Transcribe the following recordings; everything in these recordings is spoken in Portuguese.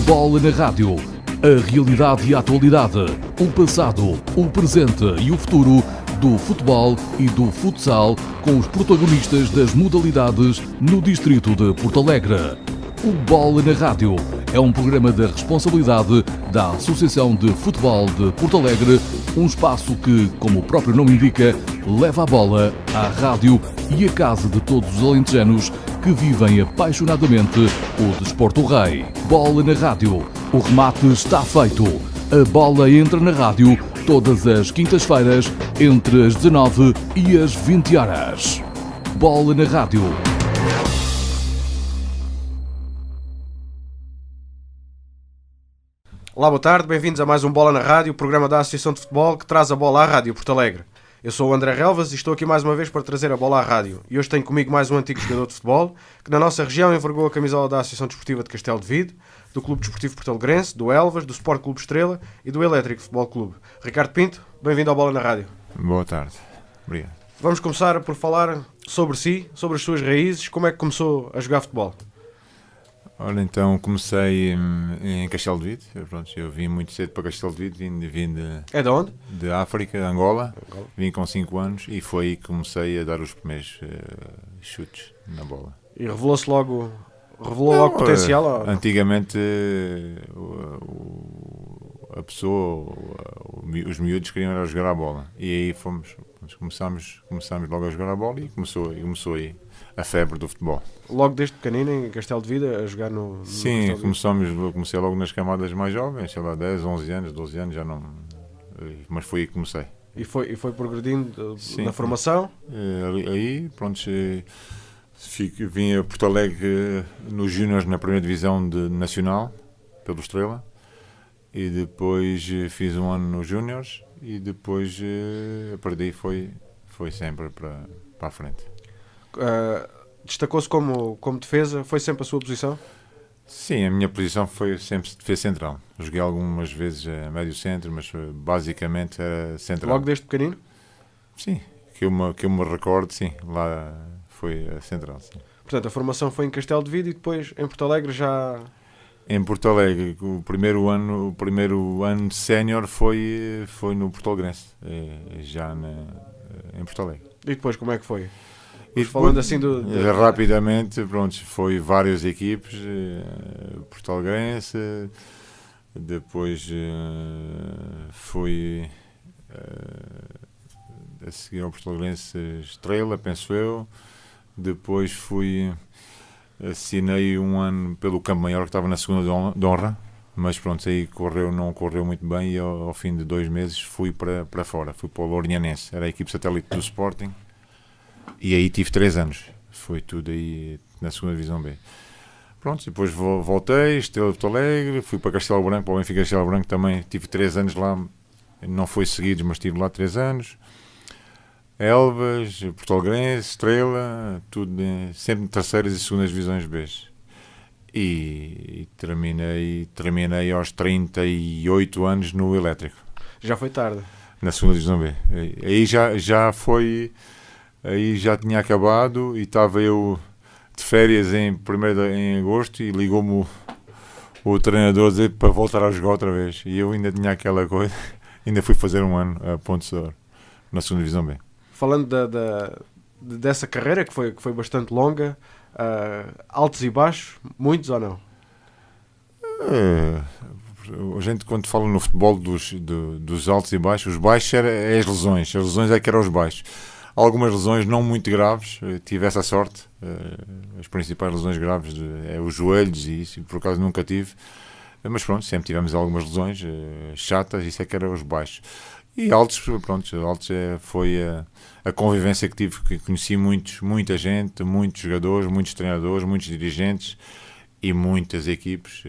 Bola na Rádio. A realidade e a atualidade, o passado, o presente e o futuro do futebol e do futsal com os protagonistas das modalidades no distrito de Porto Alegre. O Bola na Rádio é um programa da responsabilidade da Associação de Futebol de Porto Alegre, um espaço que, como o próprio nome indica, leva a bola à rádio e à casa de todos os alentejanos que vivem apaixonadamente o desporto rei. Bola na Rádio. O remate está feito. A bola entra na rádio todas as quintas-feiras entre as 19 e as 20 horas. Bola na Rádio. Olá, boa tarde, bem-vindos a mais um Bola na Rádio, programa da Associação de Futebol que traz a bola à rádio Porto Alegre. Eu sou o André Relvas e estou aqui mais uma vez para trazer a bola à rádio. E hoje tenho comigo mais um antigo jogador de futebol que na nossa região envergou a camisola da Associação Desportiva de Castelo de Vide, do Clube Desportivo Porto Alegrense, do Elvas, do Sport Clube Estrela e do Elétrico Futebol Clube. Ricardo Pinto, bem-vindo ao Bola na Rádio. Boa tarde, obrigado. Vamos começar por falar sobre si, sobre as suas raízes, como é que começou a jogar futebol? Ora, então comecei em Castelo de Vide. Pronto, eu vim muito cedo para Castelo de Vide, vim É de onde? de África, Angola. Vim com 5 anos e foi aí que comecei a dar os primeiros chutes na bola. E revelou logo potencial? Ou... Antigamente a pessoa, os miúdos queriam era jogar a bola e aí começámos logo a jogar a bola e começou aí a febre do futebol. Logo desde pequenino em Castelo de Vide a jogar no Sim, comecei logo nas camadas mais jovens, sei lá, 10, 11 anos, 12 anos, já não... Mas foi aí que comecei. E foi progredindo Sim, na formação? Aí, pronto, vim a Porto Alegre nos Júniors na primeira divisão nacional, pelo Estrela, e depois fiz um ano nos Júniors e depois a partir daí foi sempre para a frente. Destacou-se como defesa, foi sempre a sua posição? Sim, a minha posição foi sempre defesa central. Joguei algumas vezes a médio centro, mas basicamente era central. Logo desde pequenino? Sim, que eu me recordo, sim, lá foi a central. Sim. Portanto, a formação foi em Castelo de Vide e depois em Porto Alegre já... Em Porto Alegre, o primeiro ano de sénior foi no Porto Alegrense, já em Porto Alegre. E depois como é que foi? E falando assim rapidamente, pronto, foi várias equipes, Porto Alegrense, depois foi a seguir ao Porto Alegrense Estrela, penso eu, depois assinei um ano pelo Campo Maior, que estava na segunda de honra, mas pronto, aí não correu muito bem e ao fim de 2 meses fui para fora, fui para o Lourinhanense, era a equipe satélite do Sporting. E aí tive 3 anos, foi tudo aí na segunda divisão B. Pronto, depois voltei, Estrela de Porto Alegre, fui para Castelo Branco, para o Benfica Castelo Branco também, tive 3 anos lá, não foi seguidos, mas estive lá 3 anos. Elvas, Porto Alegrense, Estrela, tudo sempre terceiras e segundas divisões B. E terminei aos 38 anos no Elétrico. Já foi tarde. Na segunda divisão B. Aí já foi... Aí já tinha acabado e estava eu de férias em agosto e ligou-me o treinador a dizer para voltar a jogar outra vez. E eu ainda tinha aquela coisa, ainda fui fazer um ano a Ponte Sor, na segunda divisão B. Falando dessa carreira que foi bastante longa, altos e baixos, muitos ou não? A gente quando fala no futebol dos altos e baixos, os baixos é as lesões é que eram os baixos. Algumas lesões não muito graves, tive essa sorte, as principais lesões graves é os joelhos e isso, por acaso nunca tive, mas pronto, sempre tivemos algumas lesões chatas, isso é que eram os baixos. E altos, pronto, altos foi a convivência que tive, que conheci muita gente, muitos jogadores, muitos treinadores, muitos dirigentes e muitas equipes,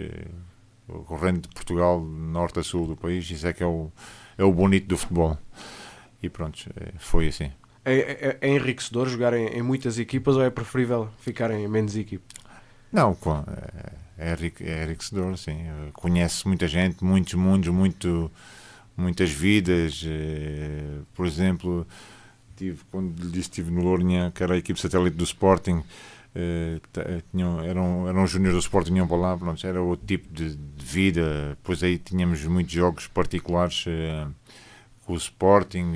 correndo de Portugal, norte a sul do país, isso é que é o bonito do futebol. E pronto, foi assim. É enriquecedor jogar em muitas equipas ou é preferível ficar em menos equipas? Não, é enriquecedor, sim. Conhece muita gente, muitos mundos, muitas vidas. Por exemplo, quando lhe disse, estive no Lourinhã, que era a equipe satélite do Sporting, eram os júniores do Sporting, vinham para lá, pronto, era outro tipo de vida. Depois aí tínhamos muitos jogos particulares com o Sporting,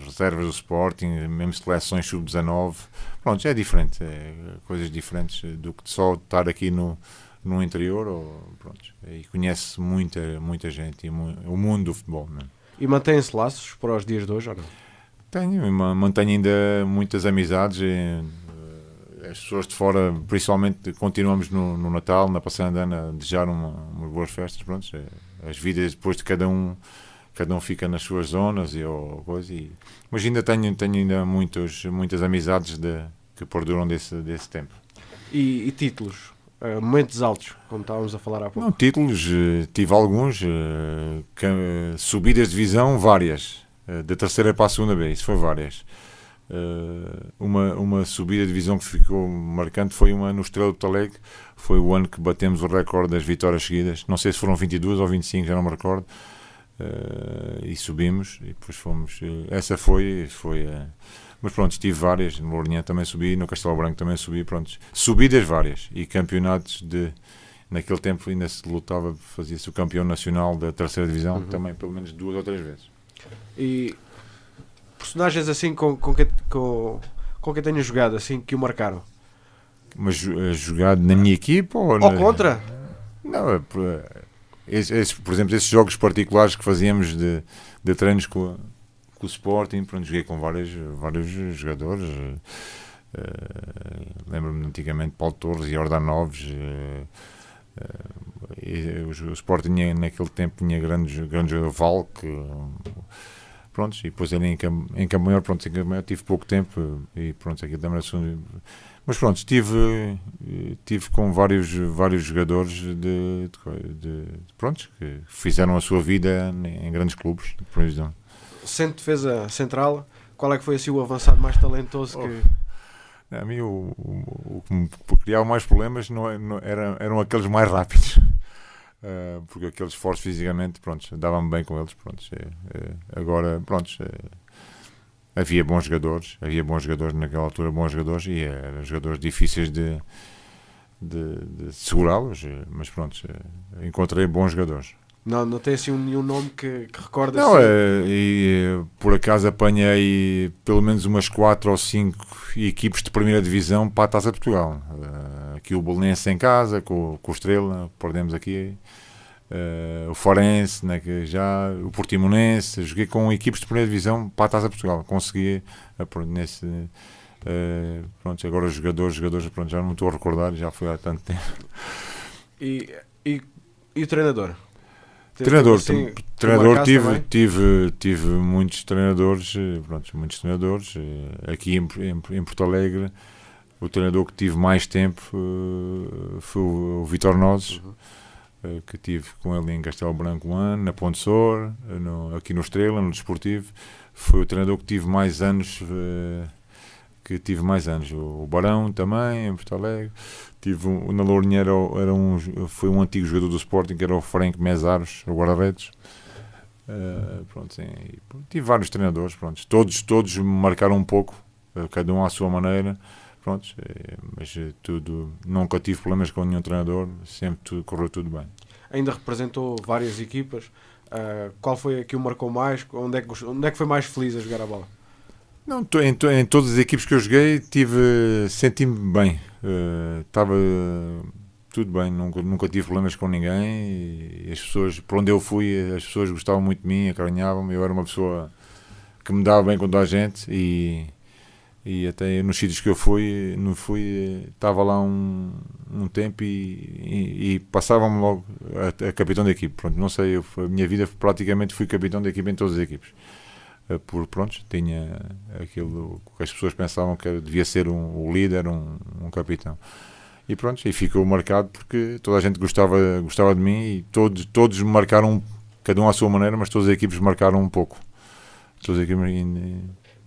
reservas do Sporting, mesmo seleções sub-19. Pronto, é diferente, coisas diferentes do que só estar aqui no interior. Pronto, e conhece muita gente e o mundo do futebol mesmo. E mantém-se laços para os dias de hoje ou não? Mantenho ainda muitas amizades. As pessoas de fora, principalmente, continuamos no Natal, na passagem de ano, a desejar umas boas festas. Pronto, as vidas depois de cada um fica nas suas zonas mas ainda tenho ainda muitas amizades que perduram desse tempo. E títulos? Momentos altos, como estávamos a falar há pouco. Não, títulos, tive alguns, subidas de divisão, várias, da terceira para a segunda B, isso foi várias. Uma subida de divisão que ficou marcante foi uma no Estrela de Porto Alegre, foi o ano que batemos o recorde das vitórias seguidas, não sei se foram 22 ou 25, já não me recordo, e subimos, e depois fomos, essa foi mas pronto, tive várias, no Lourinhã também subi, no Castelo Branco também subi, pronto, subidas várias, e campeonatos naquele tempo ainda se lutava, fazia-se o campeão nacional da terceira divisão, também pelo menos 2 ou 3 vezes. E personagens assim com quem tenho jogado, assim, que o marcaram? Mas jogado na minha equipa ou contra? Não, por exemplo, esses jogos particulares que fazíamos de treinos com o Sporting, pronto, joguei com vários jogadores. Lembro-me antigamente Paulo Torres e Ordanoves. O Sporting naquele tempo tinha grande jogador, Valk. Pronto, e depois ele em Campo Maior tive pouco tempo e pronto, aqui também mas pronto, tive com vários jogadores pronto, que fizeram a sua vida em grandes clubes de previsão. Sendo defesa central, qual é que foi assim o avançado mais talentoso que... A mim o que me criava mais problemas eram aqueles mais rápidos. Porque aqueles fortes fisicamente, pronto, dava-me bem com eles, pronto. Agora, pronto, havia bons jogadores naquela altura, e eram jogadores difíceis de segurá-los, mas pronto, encontrei bons jogadores. Não tem assim nenhum nome que recorda? Não, assim? E por acaso apanhei pelo menos umas 4 ou 5 equipes de primeira divisão para a Taça de Portugal. Aqui o Belenense em casa, com o Estrela, perdemos aqui. O Forense, né, o Portimonense, joguei com equipes de primeira divisão para a Taça de Portugal. Consegui, pronto, agora os jogadores, pronto, já não me estou a recordar, já foi há tanto tempo. E o treinador? Treinador, tive muitos treinadores, aqui em Porto Alegre. O treinador que tive mais tempo foi o Vítor Nozes, que tive com ele em Castelo Branco um ano, na Ponte Sor, aqui no Estrela, no Desportivo. Foi o treinador que tive mais anos, o Barão também, em Porto Alegre. Tive na Lourinhã, foi um antigo jogador do Sporting, que era o Frank Mesaros, o guarda-redes. Tive vários treinadores, pronto, todos me marcaram um pouco, cada um à sua maneira, pronto, mas nunca tive problemas com nenhum treinador, sempre correu tudo bem. Ainda representou várias equipas, qual foi a que o marcou mais? Onde é que foi mais feliz a jogar a bola? Não, em todas as equipes que eu joguei senti-me bem, estava tudo bem, nunca tive problemas com ninguém, e as pessoas, por onde eu fui, as pessoas gostavam muito de mim, acarinhavam-me, eu era uma pessoa que me dava bem com toda a gente, e até nos sítios que eu fui, estava lá um tempo e passavam-me logo a capitão da equipe. Pronto, não sei, a minha vida praticamente fui capitão da equipe em todas as equipes. Pronto, tinha aquilo que as pessoas pensavam que devia ser o líder, um capitão. E pronto, e ficou marcado porque toda a gente gostava de mim e todos me marcaram, cada um à sua maneira, mas todas as equipes marcaram um pouco. Todas as equipes,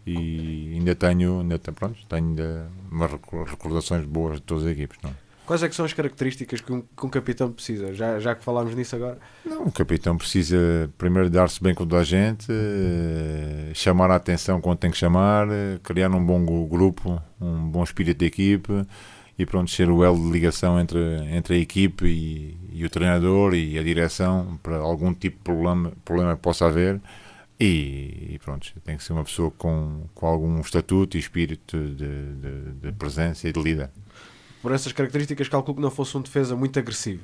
e ainda tenho umas recordações boas de todas as equipes. Não? Quais é que são as características que um capitão precisa? Já que falámos nisso agora. Não, o capitão precisa primeiro dar-se bem com toda a gente, chamar a atenção quando tem que chamar, criar um bom grupo, um bom espírito de equipe e pronto, ser o elo de ligação entre a equipe e o treinador e a direção para algum tipo de problema que possa haver. E pronto, tem que ser uma pessoa com algum estatuto e espírito de presença e de líder. Por essas características, calculo que não fosse um defesa muito agressivo.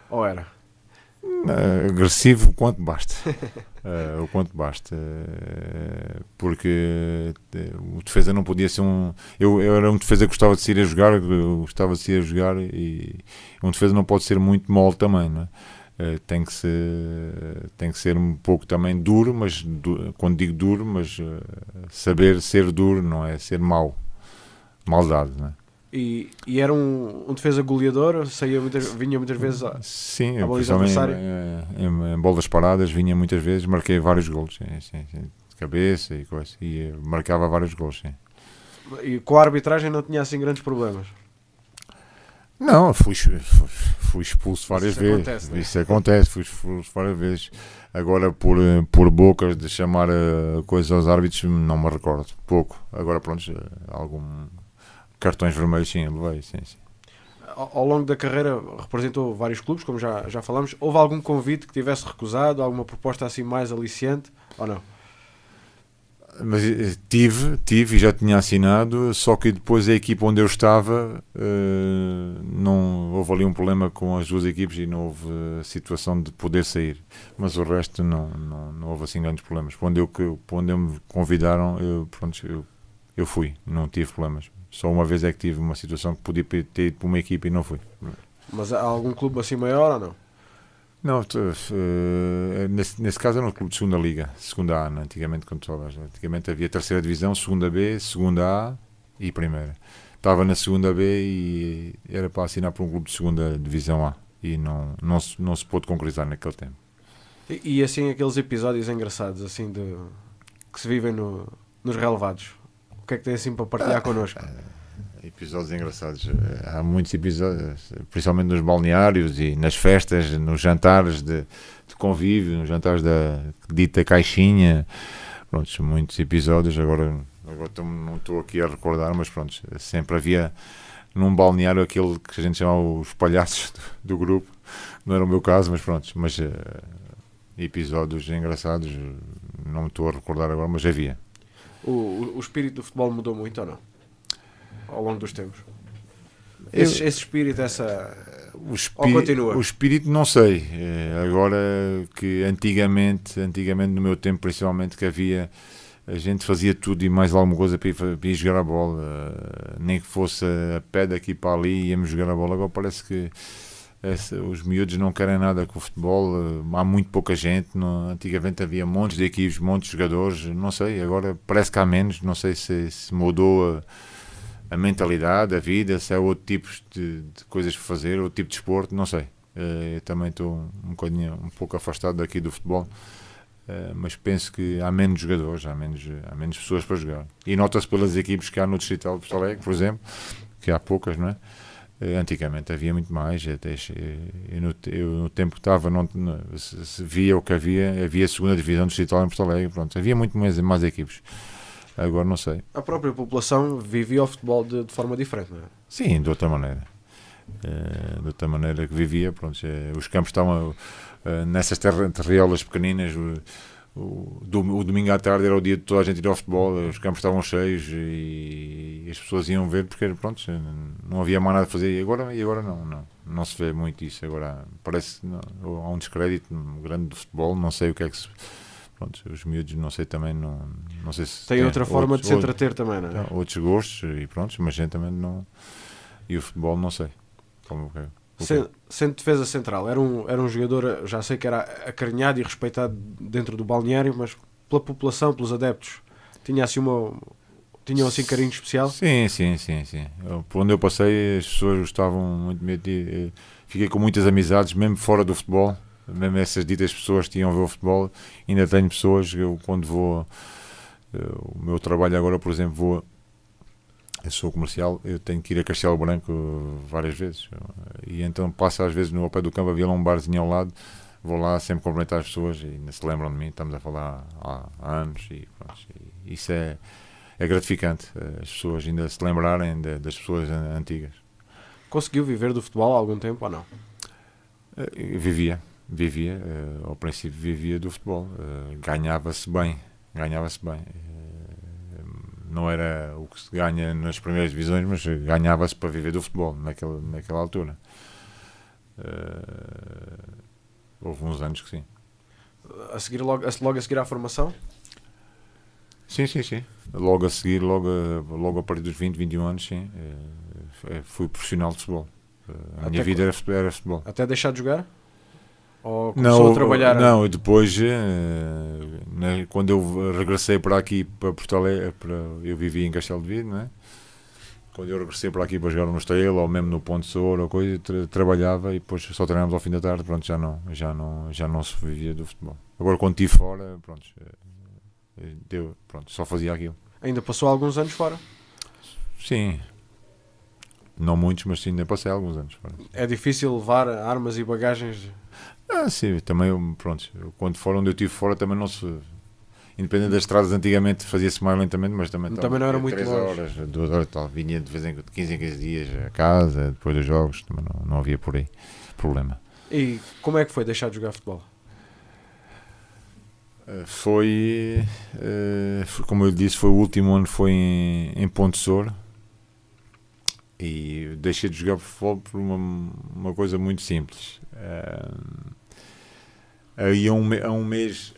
Ou era? Agressivo o quanto basta. Porque o defesa não podia ser eu era um defesa que gostava de sair a jogar, e um defesa não pode ser muito mole também, não é? Tem que ser um pouco também duro, mas quando digo duro, mas saber ser duro, não é ser maldade, não é? E era um defesa goleador, vinha muitas vezes sim, à baliza adversária? Em bolas paradas vinha muitas vezes, marquei vários golos, sim, de cabeça e coisa, e marcava vários golos, sim. E com a arbitragem não tinha assim grandes problemas? Não, fui expulso várias vezes. Acontece, né? Isso acontece, fui expulso várias vezes. Agora, por bocas de chamar coisas aos árbitros, não me recordo. Pouco. Agora, pronto, algum cartões vermelhos, sim, levei, sim. Ao longo da carreira representou vários clubes, como já falamos. Houve algum convite que tivesse recusado? Alguma proposta assim mais aliciante? Ou não? Mas tive e já tinha assinado, só que depois a equipa onde eu estava, não houve ali um problema com as duas equipes e não houve situação de poder sair. Mas o resto não houve assim grandes problemas. Onde me convidaram, eu fui, não tive problemas. Só uma vez é que tive uma situação que podia ter ido para uma equipa e não fui. Mas há algum clube assim maior ou não? Não, nesse caso era um clube de segunda liga, segunda A, antigamente, antigamente havia terceira divisão, segunda B, segunda A e primeira. Estava na segunda B e era para assinar para um clube de segunda divisão A e não se pôde concretizar naquele tempo. E assim aqueles episódios engraçados assim que se vivem nos relevados, o que é que tem assim para partilhar connosco? Episódios engraçados, há muitos episódios, principalmente nos balneários e nas festas, nos jantares de convívio, nos jantares da dita caixinha. Pronto, muitos episódios. Agora não estou aqui a recordar, mas pronto, sempre havia num balneário aquele que a gente chamava os palhaços do grupo. Não era o meu caso, mas pronto, episódios engraçados não me estou a recordar agora, mas havia. O espírito do futebol mudou muito ou não? Ao longo dos tempos? Esse espírito, ou continua? O espírito não sei. Agora que antigamente no meu tempo principalmente, que a gente fazia tudo e mais alguma coisa para ir jogar a bola, nem que fosse a pé daqui para ali, íamos jogar a bola. Agora parece que os miúdos não querem nada com o futebol, há muito pouca gente. Antigamente havia montes de equipes, montes de jogadores, não sei, agora parece que há menos. Não sei se mudou a mentalidade, a vida, se há outro tipo de coisas para fazer, outro tipo de esporte, não sei. Eu também estou um pouco afastado daqui do futebol, mas penso que há menos jogadores, há menos pessoas para jogar. E nota-se pelas equipes que há no Distrital de Porto Alegre, por exemplo, que há poucas, não é? Antigamente havia muito mais. Eu no tempo que estava, se via o que havia a segunda divisão do Distrital em Porto Alegre, pronto, havia muito mais equipes. Agora não sei. A própria população vivia o futebol de forma diferente, não é? Sim, de outra maneira. De outra maneira que vivia, pronto, os campos estavam nessas terriolas pequeninas. O domingo à tarde era o dia de toda a gente ir ao futebol, os campos estavam cheios e as pessoas iam ver porque, pronto, não havia mais nada a fazer. E agora não se vê muito isso. Agora parece que há um descrédito grande do futebol, não sei o que é que se... Pronto, os miúdos, não sei também, não sei se tem outra forma de se entreter também, não é? Outros gostos e pronto, mas gente também não. E o futebol, não sei. Sendo defesa central, era um jogador, já sei que era acarinhado e respeitado dentro do balneário, mas pela população, pelos adeptos, tinham assim carinho especial? Sim. Por onde eu passei, as pessoas gostavam muito de... Fiquei com muitas amizades, mesmo fora do futebol. Mesmo essas ditas pessoas que iam ver o futebol, ainda tenho pessoas que eu, quando vou, o meu trabalho agora, por exemplo, eu sou comercial, eu tenho que ir a Castelo Branco várias vezes, e então passo às vezes no pé do campo, havia lá um barzinho ao lado, vou lá sempre cumprimentar as pessoas e ainda se lembram de mim, estamos a falar há anos, e pronto, isso é gratificante, as pessoas ainda se lembrarem das pessoas antigas. Conseguiu viver do futebol há algum tempo ou não? Vivia, ao princípio vivia do futebol, ganhava-se bem. Não era o que se ganha nas primeiras divisões, mas ganhava-se para viver do futebol naquela altura. Houve uns anos que sim. Logo a seguir à formação? Sim. Logo a seguir, logo a partir dos 20, 21 anos, sim. Fui profissional de futebol. A minha vida era futebol. Até deixar de jogar? Ou começou a trabalhar? Não, e depois, quando eu regressei para aqui, para Porto Alegre, eu vivia em Castelo de Vide, não é? Quando eu regressei para aqui para jogar no Estrela, ou mesmo no Ponte Souro, ou coisa, trabalhava e depois só treinávamos ao fim da tarde, pronto, já não se vivia do futebol. Agora, quando estive fora, só fazia aquilo. Ainda passou alguns anos fora? Sim. Não muitos, mas sim, ainda passei alguns anos fora. É difícil levar armas e bagagens? Sim, também, quando onde eu estive fora, também não se... Independente das estradas, antigamente fazia-se mais lentamente, mas também não era muito 3 longe. horas, 2 horas, tal. Vinha de vez em 15 em 15 dias a casa, depois dos jogos, também não havia por aí problema. E como é que foi deixar de jogar futebol? Foi, como eu disse, foi o último ano, foi em Ponte Souro, e deixei de jogar futebol por uma coisa muito simples. Aí a um mês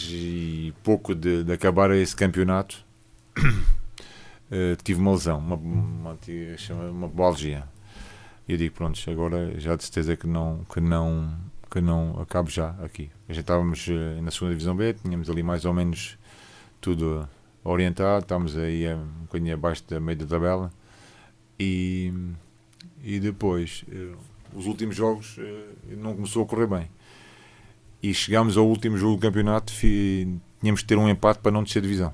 e pouco de acabar esse campeonato, tive uma lesão, uma pubalgia. E eu digo, pronto, agora já de certeza que não acabo já aqui. Já estávamos na segunda divisão B, tínhamos ali mais ou menos tudo orientado, estávamos aí um bocadinho abaixo da meia da tabela, e depois os últimos jogos não começou a correr bem. E chegámos ao último jogo do campeonato, tínhamos de ter um empate para não descer divisão.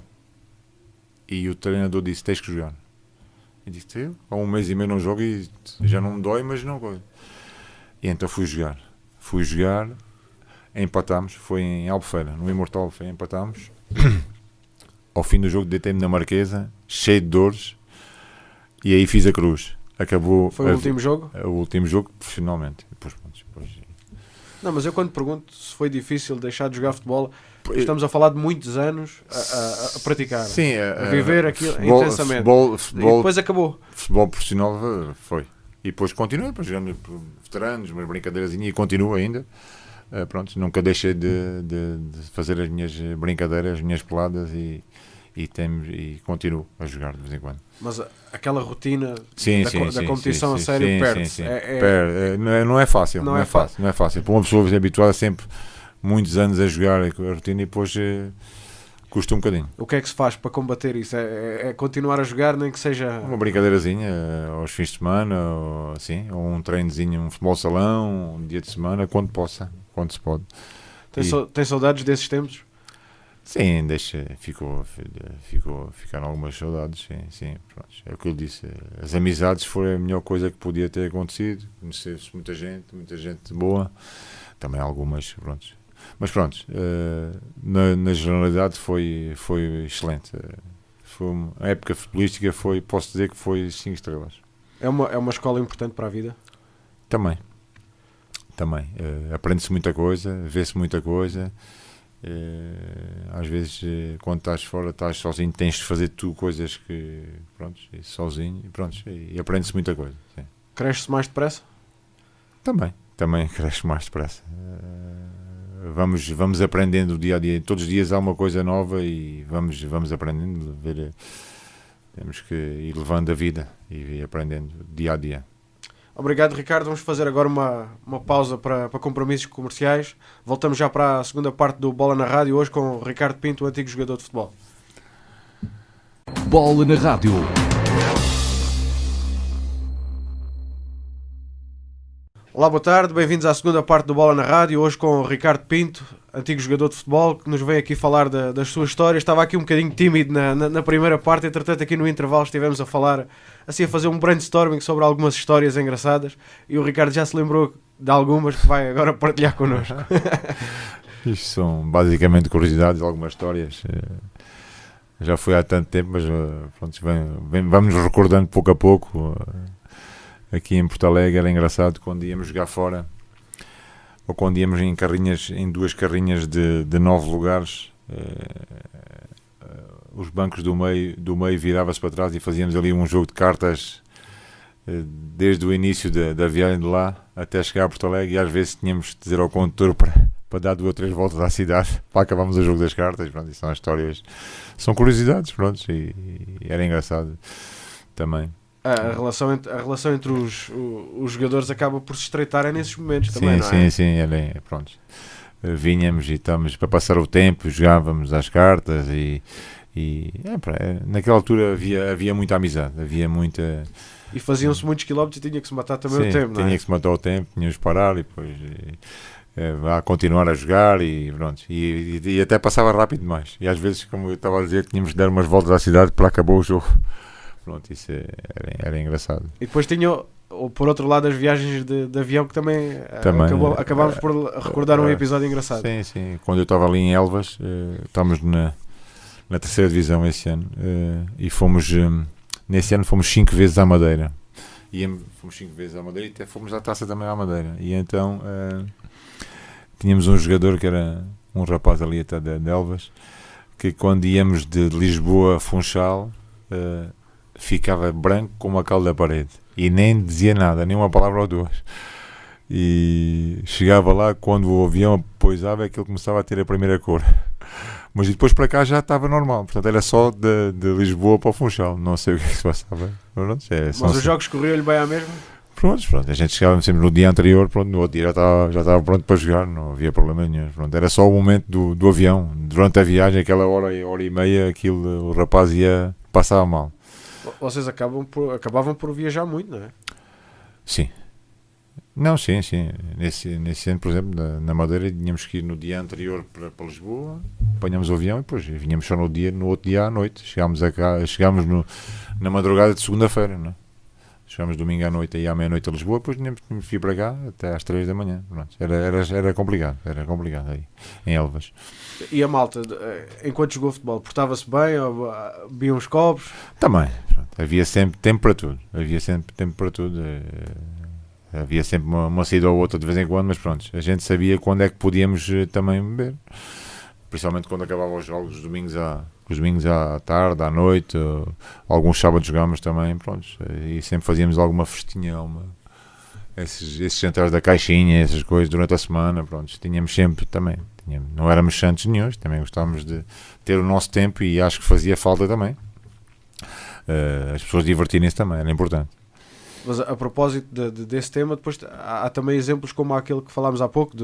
E o treinador disse, tens que jogar. E disse, há um mês e meio não jogo e já não me dói, mas não. E então fui jogar, empatámos, foi em Albufeira, no Imortal Albufeira, empatámos. Ao fim do jogo deitei-me na Marquesa, cheio de dores, e aí fiz a cruz. Acabou. Foi o último jogo? O último jogo, profissionalmente. Depois. Não, mas eu quando pergunto se foi difícil deixar de jogar futebol, estamos a falar de muitos anos a praticar, sim, a viver aquilo intensamente. Futebol, e depois acabou. Futebol profissional foi. E depois continuei, jogando por veteranos, umas brincadeiras, e continuo ainda. Nunca deixei de fazer as minhas brincadeiras, as minhas peladas, e continuo a jogar de vez em quando. Mas aquela rotina da competição a sim, sério perde-se. Não é fácil. Não é fácil. Para uma pessoa habituada sempre muitos anos a jogar a rotina, e depois custa um bocadinho. O que é que se faz para combater isso? É continuar a jogar, nem que seja... Uma brincadeirazinha aos fins de semana, ou um treinozinho, um futebol salão, um dia de semana, quando se pode. Tem saudades desses tempos? Sim, ficaram algumas saudades, sim. Pronto. É o que eu disse, as amizades foi a melhor coisa que podia ter acontecido, conhecer-se muita gente boa, também algumas, pronto. Mas pronto, na generalidade foi excelente. A época futebolística posso dizer que foi 5 estrelas. É uma escola importante para a vida? Também. Aprende-se muita coisa, vê-se muita coisa. Às vezes, quando estás fora, estás sozinho, tens de fazer tu coisas que, sozinho, e aprende-se muita coisa. Sim. Cresce-se mais depressa? Também cresce mais depressa. Vamos aprendendo dia a dia. Todos os dias há uma coisa nova e vamos aprendendo. Temos que ir levando a vida e ir aprendendo dia a dia. Obrigado, Ricardo. Vamos fazer agora uma pausa para compromissos comerciais. Voltamos já para a segunda parte do Bola na Rádio, hoje com o Ricardo Pinto, o antigo jogador de futebol. Bola na Rádio. Olá, boa tarde. Bem-vindos à segunda parte do Bola na Rádio, hoje com o Ricardo Pinto, antigo jogador de futebol, que nos vem aqui falar das suas histórias. Estava aqui um bocadinho tímido na primeira parte, entretanto aqui no intervalo estivemos a falar, assim a fazer um brainstorming sobre algumas histórias engraçadas, e o Ricardo já se lembrou de algumas que vai agora partilhar connosco. Isto são basicamente curiosidades, algumas histórias. Já foi há tanto tempo, mas vamos recordando pouco a pouco. aqui em Porto Alegre era engraçado quando íamos jogar fora, ou quando íamos em carrinhas, em 2 carrinhas de 9 lugares, os bancos do meio virava-se para trás e fazíamos ali um jogo de cartas desde o início da viagem de lá até chegar a Porto Alegre, e às vezes tínhamos de dizer ao condutor para dar 2 ou 3 voltas à cidade para acabarmos o jogo das cartas. Pronto, são histórias, são curiosidades, pronto, e era engraçado também. A relação entre os jogadores acaba por se estreitar nesses momentos também, não é? Sim, pronto. Vinhamos e estamos para passar o tempo, jogávamos às cartas naquela altura havia muita amizade, havia muita... E faziam-se muitos quilómetros e tinha que se matar também o tempo, não é? Tinha que se matar o tempo, tínhamos de parar e depois a continuar a jogar e pronto. E até passava rápido demais. E às vezes, como eu estava a dizer, tínhamos de dar umas voltas à cidade para acabar o jogo. Pronto, isso era engraçado. E depois tinha, por outro lado, as viagens de avião que também acabámos por recordar um episódio engraçado. Sim. Quando eu estava ali em Elvas, estávamos na 3ª divisão esse ano, e fomos, nesse ano fomos 5 vezes à Madeira. Fomos 5 vezes à Madeira e até fomos à Taça também à Madeira. E então tínhamos um jogador que era um rapaz ali até de Elvas, que quando íamos de Lisboa a Funchal, ficava branco como a cal da parede e nem dizia nada, nem uma palavra ou 2, e chegava lá, quando o avião pousava, aquilo começava a ter a primeira cor, mas depois para cá já estava normal, portanto era só de Lisboa para o Funchal, não sei o que é que se passava. Pronto, mas os jogos corriam-lhe bem à mesma? Pronto, a gente chegava sempre no dia anterior, pronto, no outro dia já estava pronto para jogar, não havia problema nenhum. Pronto, era só o momento do avião, durante a viagem, aquela hora e meia, o rapaz passava mal. Vocês acabavam por viajar muito, não é? Sim. Não, sim. Nesse ano, por exemplo, na Madeira, tínhamos que ir no dia anterior para Lisboa, apanhámos o avião e depois vinhamos só no outro dia à noite. Chegámos na madrugada de segunda-feira, não é? Chegámos domingo à noite e à meia-noite a Lisboa, depois tínhamos que vir para cá até às 3 da manhã. Pronto. Era complicado aí, em Elvas. E a malta, enquanto jogou futebol, portava-se bem, ou bebia uns copos? Também, pronto. Havia sempre tempo para tudo. Havia sempre uma saída ou outra de vez em quando, mas pronto, a gente sabia quando é que podíamos também beber. Principalmente quando acabavam os jogos, os domingos à tarde, à noite, alguns sábados jogámos também, pronto, e sempre fazíamos alguma festinha, esses jantares da caixinha, essas coisas durante a semana, pronto, tínhamos sempre também, não éramos santos nenhuns, também gostávamos de ter o nosso tempo e acho que fazia falta também, as pessoas divertirem-se também, era importante. Mas a propósito desse tema, depois há também exemplos como aquele que falámos há pouco,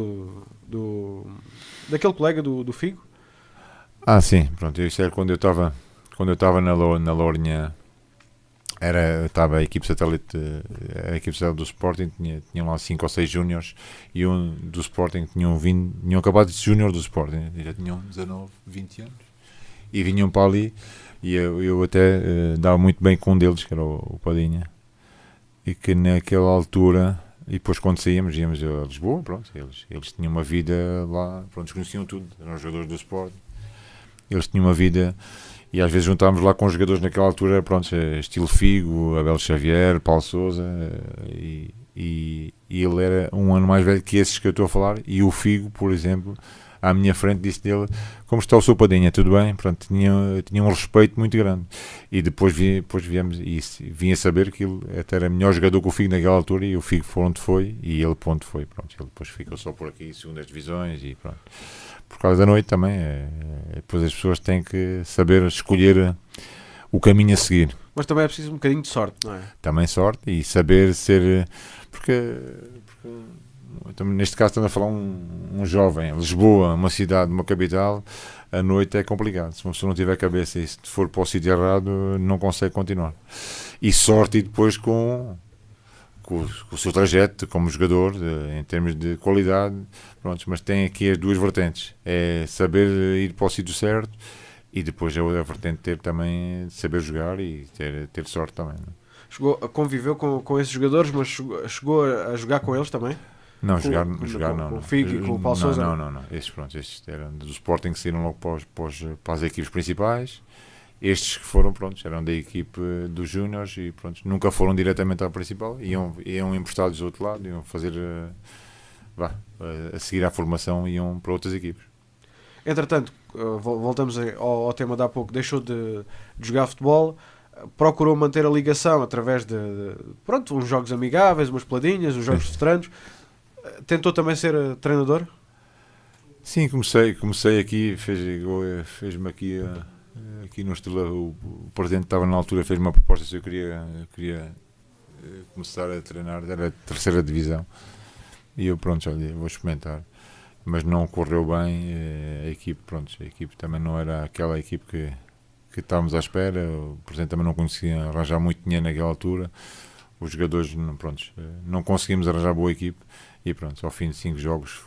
daquele colega do Figo. Sim, pronto, isso era quando eu estava na Lourinhã, estava a equipe satélite do Sporting, tinham lá 5 ou 6 júniores, e um do Sporting tinham acabado de ser júnior do Sporting, já tinham 19, 20 anos, e vinham para ali, e eu até dava muito bem com um deles, que era o Padinha, e que naquela altura, e depois quando íamos a Lisboa, pronto, eles tinham uma vida lá, pronto, conheciam tudo, eram jogadores do Sporting, eles tinham uma vida, e às vezes juntávamos lá com os jogadores naquela altura, pronto, estilo Figo, Abel Xavier, Paulo Sousa, e ele era um ano mais velho que esses que eu estou a falar, e o Figo, por exemplo, à minha frente disse dele: como está o seu Padinha, tudo bem? Pronto, tinha um respeito muito grande. E depois viemos e vim a saber que ele até era melhor jogador que o Figo naquela altura, e o Figo foi onde foi e ele para onde foi. Pronto, ele depois ficou só por aqui, segundas divisões, e pronto. Por causa da noite também, depois as pessoas têm que saber escolher o caminho a seguir. Mas também é preciso um bocadinho de sorte, não é? Também sorte e saber ser, porque neste caso estamos a falar um jovem, Lisboa, uma cidade, uma capital, a noite é complicado. Se uma pessoa não tiver cabeça e se for para o sítio errado, não consegue continuar. E sorte e depois com o seu trajeto como jogador, em termos de qualidade, pronto, mas tem aqui as duas vertentes, é saber ir para o sítio certo e depois a outra vertente ter também saber jogar e ter sorte também. Conviveu com esses jogadores, mas chegou a jogar com eles também? Não, jogar não. Com o Figo e com o Paulo Sousa? Não. Esses eram do Sporting que saíram logo para as equipes principais Estes que foram, pronto, eram da equipe dos Júniors e pronto, nunca foram diretamente à principal, iam emprestados do outro lado, iam fazer, a seguir à formação, iam para outras equipes. Entretanto, voltamos ao tema de há pouco, deixou de jogar futebol, procurou manter a ligação através de uns jogos amigáveis, umas peladinhas, uns jogos veteranos. Tentou também ser treinador? Sim, comecei aqui, fez-me aqui no Estrela, o presidente estava na altura, fez-me uma proposta se eu queria começar a treinar, era a terceira divisão, e eu pronto, olha, vou experimentar, mas não correu bem, a equipe também não era aquela equipe que estávamos à espera, o presidente também não conseguia arranjar muito dinheiro naquela altura, os jogadores, não conseguimos arranjar boa equipe, e pronto, ao fim de 5 jogos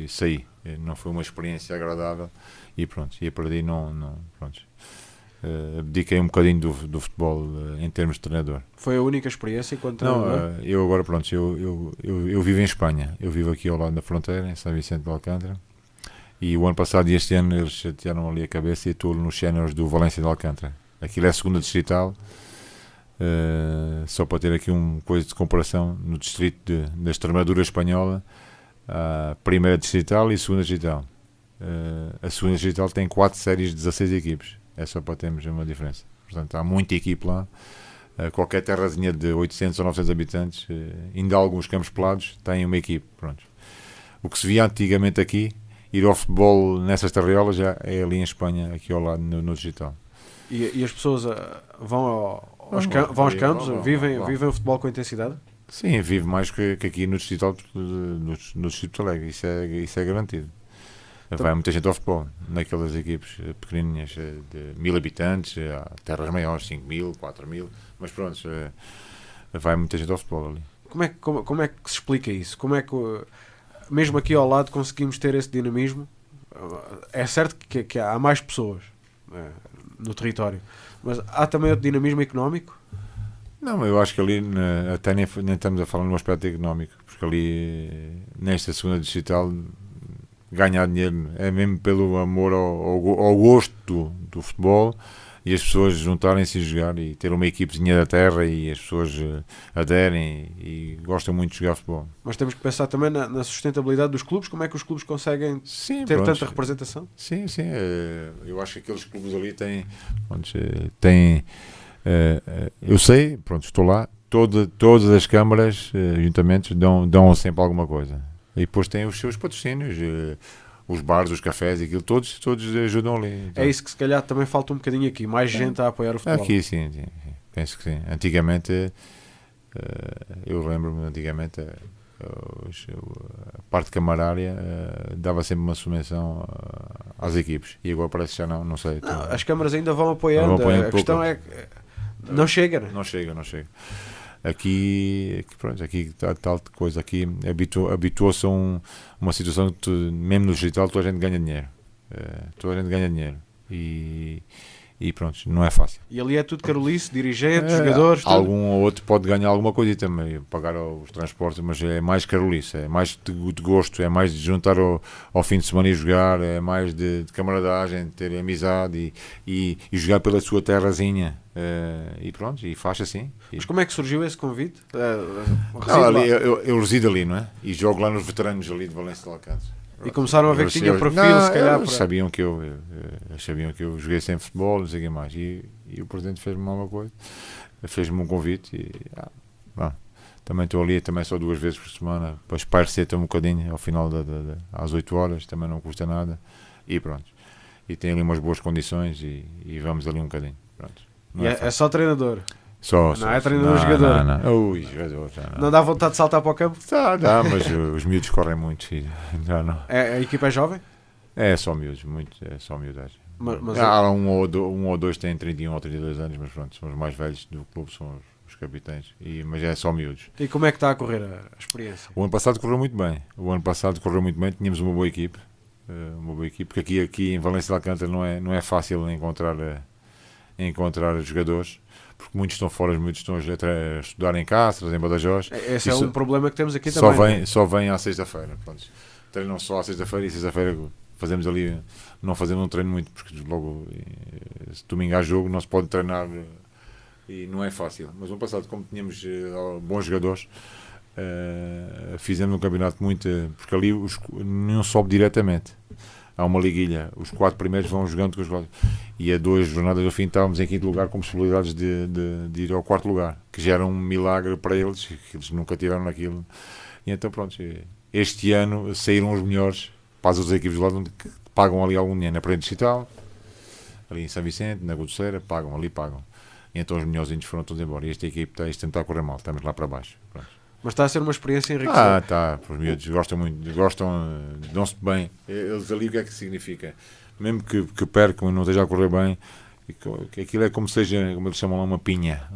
saí, não foi uma experiência agradável, e pronto, e a partir abdiquei um bocadinho do futebol em termos de treinador. Foi a única experiência enquanto treinador? Não, eu agora eu vivo em Espanha, eu vivo aqui ao lado da fronteira, em São Vicente de Alcântara, e o ano passado e este ano eles chatearam ali a cabeça e estou nos séniores do Valência de Alcântara. Aquilo é a segunda distrital, só para ter aqui uma coisa de comparação, no distrito da Extremadura espanhola, a primeira distrital e a segunda distrital. A segunda distrital tem 4 séries de 16 equipes, é só para termos uma diferença. Portanto, há muita equipe lá, qualquer terrazinha de 800 ou 900 habitantes, ainda há alguns campos pelados, tem uma equipe. Pronto. O que se via antigamente aqui, ir ao futebol nessas terreolas, já é ali em Espanha, aqui ao lado, no digital. E as pessoas vão aos campos, vivem o futebol com intensidade? Sim, vive mais que aqui no distrito de Alegre, isso é garantido. Vai muita gente ao futebol, naquelas equipes pequenininhas de 1000 habitantes, há terras maiores, 5000, 4000, mas pronto, vai muita gente ao futebol ali. Como é que se explica isso? Como é que, mesmo aqui ao lado, conseguimos ter esse dinamismo? É certo que há mais pessoas no território, mas há também outro dinamismo económico? Não, eu acho que ali até nem estamos a falar no aspecto económico, porque ali nesta segunda digital ganhar dinheiro é mesmo pelo amor ao gosto do futebol e as pessoas juntarem-se e jogar e ter uma equipezinha da terra e as pessoas aderem e gostam muito de jogar futebol. Mas temos que pensar também na sustentabilidade dos clubes, como é que os clubes conseguem ter tanta representação? Sim, eu acho que aqueles clubes ali têm eu sei, estou lá, todas as câmaras, juntamente, dão sempre alguma coisa. E depois tem os seus patrocínios, os bares, os cafés, aquilo, todos ajudam ali. Então. É isso que se calhar também falta um bocadinho aqui, mais gente a apoiar o futebol. Aqui sim, penso que sim. Antigamente, eu lembro-me, a parte camarária dava sempre uma subvenção às equipes, e agora parece que já não sei. Não, as câmaras ainda vão apoiando, a questão é que não chega, né? Não chega. Aqui está tal coisa, aqui habituou-se a uma situação que mesmo no digital toda a gente ganha dinheiro. E pronto, não é fácil. E ali é tudo carolice, dirigentes, jogadores, tudo. Algum ou outro pode ganhar alguma coisa e também pagar os transportes, mas é mais carolice, é mais de gosto, é mais de juntar ao fim de semana e jogar, é mais de camaradagem, de ter amizade e jogar pela sua terrazinha. E pronto, e faz assim. Mas como é que surgiu esse convite? Eu resido ali, não é? E jogo lá nos veteranos ali de Valência de Alcântara. E começaram a ver que tinha perfil, se calhar. Eles sabiam que eu joguei sempre futebol, não sei o que mais. E o presidente fez-me uma coisa, fez-me um convite. E, também estou ali, também só 2 vezes por semana, para espairecer-te um bocadinho ao final às 8 horas, também não custa nada. E pronto. E tem ali umas boas condições e vamos ali um bocadinho. Pronto. É só treinador. Não é treinador-jogador. Não. Jogador, já não. Não dá vontade de saltar para o campo? Dá, mas os miúdos correm muito. Já não. A equipa é jovem? É só miúdos, é só miúdagem. Mas há um ou dois têm 31 ou 32 anos, mas pronto, são os mais velhos do clube, são os capitães. Mas é só miúdos. E como é que está a correr a experiência? O ano passado correu muito bem. Tínhamos uma boa equipe. Porque aqui em Valência de Alcântara não é fácil encontrar jogadores. Porque muitos estão fora, muitos estão a estudar em Cáceres, em Badajoz. Esse é um problema que temos aqui também. Só vem à sexta-feira. Treinam só à sexta-feira e sexta-feira fazemos ali, não fazemos um treino muito, porque logo, se domingo há jogo, não se pode treinar e não é fácil. Mas no passado, como tínhamos bons jogadores, fizemos um campeonato muito, porque ali nenhum sobe diretamente. Há uma liguilha, os 4 primeiros vão jogando com os 4, e a 2 jornadas ao fim estávamos em 5º lugar com possibilidades de ir ao 4º lugar, que já era um milagre para eles, que eles nunca tiveram naquilo. E então pronto, este ano saíram os melhores para as outras equipes do lado, onde pagam ali algum dinheiro, na Praia Digital, ali em São Vicente, na Godoceira, pagam. E então os melhorzinhos foram todos embora, e esta equipe está a correr mal, estamos lá para baixo. Pronto. Mas está a ser uma experiência enriquecedora. Tá. Os miúdos gostam muito, dão-se bem. Eles ali, o que é que significa? Mesmo que percam e não esteja a correr bem, que aquilo é como seja, como eles chamam lá, uma pinha.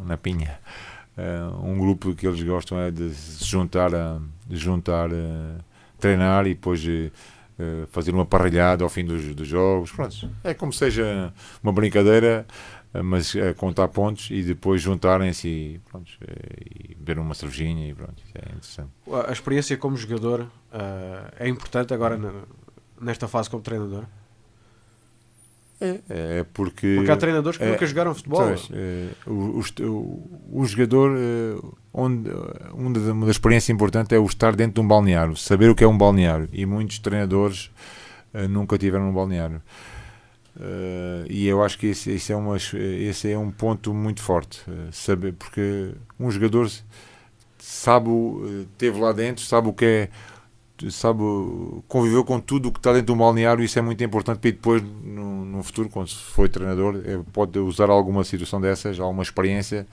Um grupo que eles gostam é de se juntar, treinar e depois fazer uma parrilhada ao fim dos jogos. Pronto. É como seja uma brincadeira, mas contar pontos e depois juntarem-se e beber uma cervejinha e pronto, é interessante. A experiência como jogador é importante agora nesta fase como treinador? Porque há treinadores que nunca jogaram futebol. O jogador, uma das experiências importantes é o estar dentro de um balneário, saber o que é um balneário, e muitos treinadores nunca tiveram um balneário. E eu acho que esse é um ponto muito forte, saber, porque um jogador esteve lá dentro, sabe o que é, conviveu com tudo o que está dentro do balneário. Isso é muito importante para depois no futuro, quando for treinador, pode usar alguma situação dessas, alguma experiência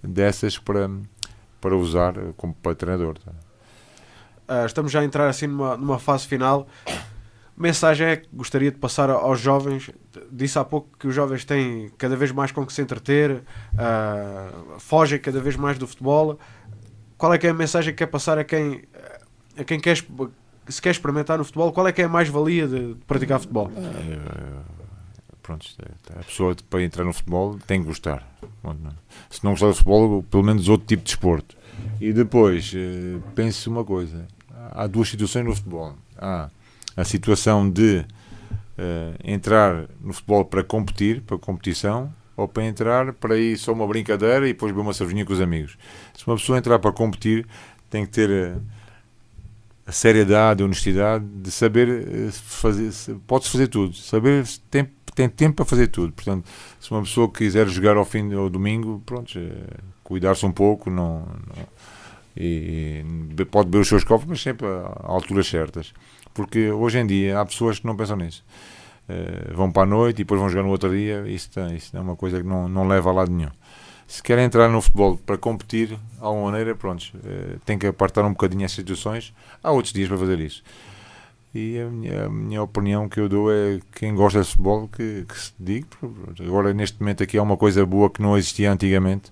dessas para usar como para treinador. Estamos já a entrar assim numa fase final. Mensagem é que gostaria de passar aos jovens? Disse há pouco que os jovens têm cada vez mais com que se entreter, fogem cada vez mais do futebol. Qual é que é a mensagem que quer passar a quem se quer experimentar no futebol? Qual é que é a mais-valia de praticar futebol? Pronto, a pessoa para entrar no futebol tem que gostar. Se não gostar do futebol, pelo menos outro tipo de desporto. E depois, pense uma coisa: há 2 situações no futebol. Há a situação de entrar no futebol para competir, para competição, ou para entrar para ir só uma brincadeira e depois beber uma cervejinha com os amigos. Se uma pessoa entrar para competir, tem que ter a seriedade, a honestidade de saber fazer, pode-se fazer tudo, saber, tem tempo para fazer tudo. Portanto, se uma pessoa quiser jogar ao fim do domingo, pronto, cuidar-se um pouco, e pode beber os seus copos, mas sempre a alturas certas. Porque hoje em dia há pessoas que não pensam nisso. Vão para a noite e depois vão jogar no outro dia. Isso é uma coisa que não leva a lado nenhum. Se querem entrar no futebol para competir de alguma maneira, pronto, tem que apartar um bocadinho as situações. Há outros dias para fazer isso. E a minha opinião que eu dou é: quem gosta de futebol que se diga. Agora, neste momento aqui, há uma coisa boa que não existia antigamente.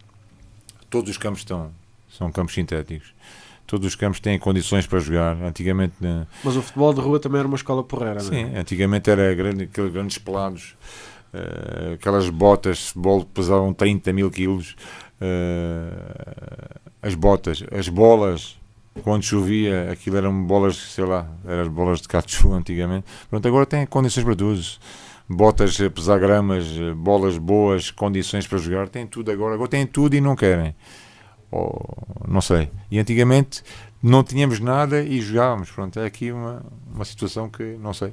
Todos os campos são campos sintéticos. Todos os campos têm condições para jogar. Antigamente, mas o futebol de rua também era uma escola porreira, não é? Sim, antigamente era aqueles grandes pelados, aquelas botas de futebol que pesavam 30 mil quilos, as bolas, quando chovia, aquilo eram bolas, sei lá, eram bolas de cacho antigamente. Pronto, agora tem condições para todos. Botas a pesar gramas, bolas boas, condições para jogar, tem tudo agora tem tudo e não querem. Não sei. E antigamente não tínhamos nada e jogávamos. Pronto, é aqui uma situação que não sei.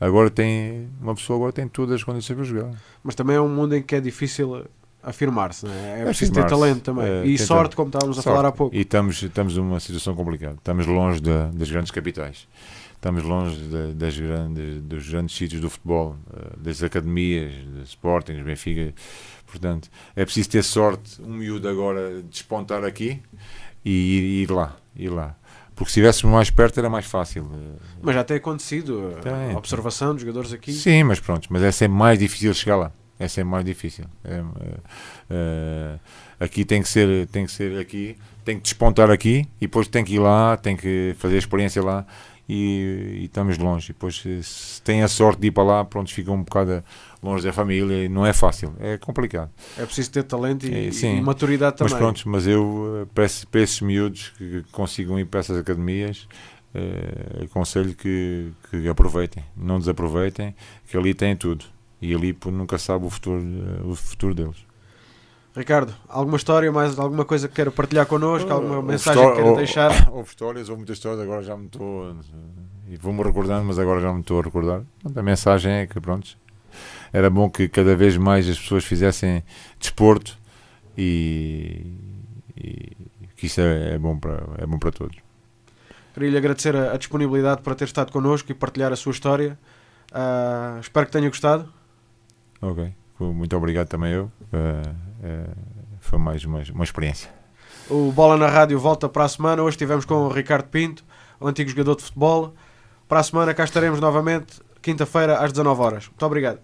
Uma pessoa agora tem todas as condições para jogar. Mas também é um mundo em que é difícil afirmar-se, não é? É preciso ter talento também. E sorte, como estávamos a falar há pouco. E estamos numa situação complicada. Estamos longe das grandes capitais. Estamos longe dos grandes sítios do futebol, das academias, de Sporting, Benfica. Portanto, é preciso ter sorte, um miúdo agora despontar aqui e ir lá. Porque se estivéssemos mais perto era mais fácil. Mas já tem acontecido a observação dos jogadores aqui. Sim, mas pronto, mas é sempre mais difícil chegar lá. É sempre mais difícil. Aqui tem que ser aqui, tem que despontar aqui e depois tem que ir lá, tem que fazer a experiência lá. E estamos longe. E depois, se tem a sorte de ir para lá, pronto, fica um bocado longe da família e não é fácil, é complicado. É preciso ter talento e maturidade também. Mas pronto, eu para esses miúdos que consigam ir para essas academias, aconselho que aproveitem, não desaproveitem, que ali tem tudo. E ali nunca sabe o futuro deles. Ricardo, alguma história, mais alguma coisa que queira partilhar connosco, alguma mensagem que queira deixar? Houve histórias, houve muitas histórias, agora já me estou... E vou-me recordando, mas agora já me estou a recordar. A mensagem é que, pronto, era bom que cada vez mais as pessoas fizessem desporto e que isso é bom para todos. Queria-lhe agradecer a disponibilidade para ter estado connosco e partilhar a sua história. Espero que tenha gostado. Ok, muito obrigado também eu. Foi mais uma experiência. O Bola na Rádio volta para a semana. Hoje estivemos com o Ricardo Pinto, o antigo jogador de futebol. Para a semana cá estaremos novamente, quinta-feira às 19h. Muito obrigado.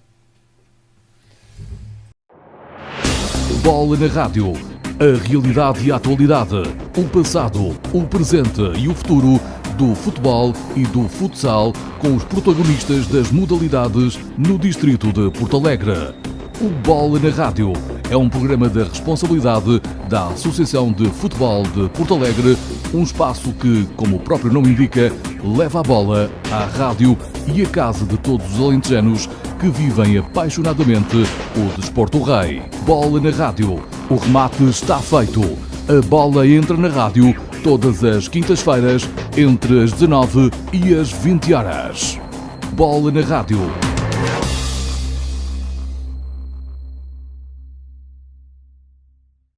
Bola na Rádio. A realidade e a atualidade, o passado, o presente e o futuro do futebol e do futsal com os protagonistas das modalidades no distrito de Porto Alegre. O Bola na Rádio é um programa da responsabilidade da Associação de Futebol de Porto Alegre, um espaço que, como o próprio nome indica, leva a bola à rádio e à casa de todos os alentejanos que vivem apaixonadamente o desporto rei. Bola na Rádio. O remate está feito. A bola entra na rádio todas as quintas-feiras entre as 19 e as 20 horas. Bola na Rádio.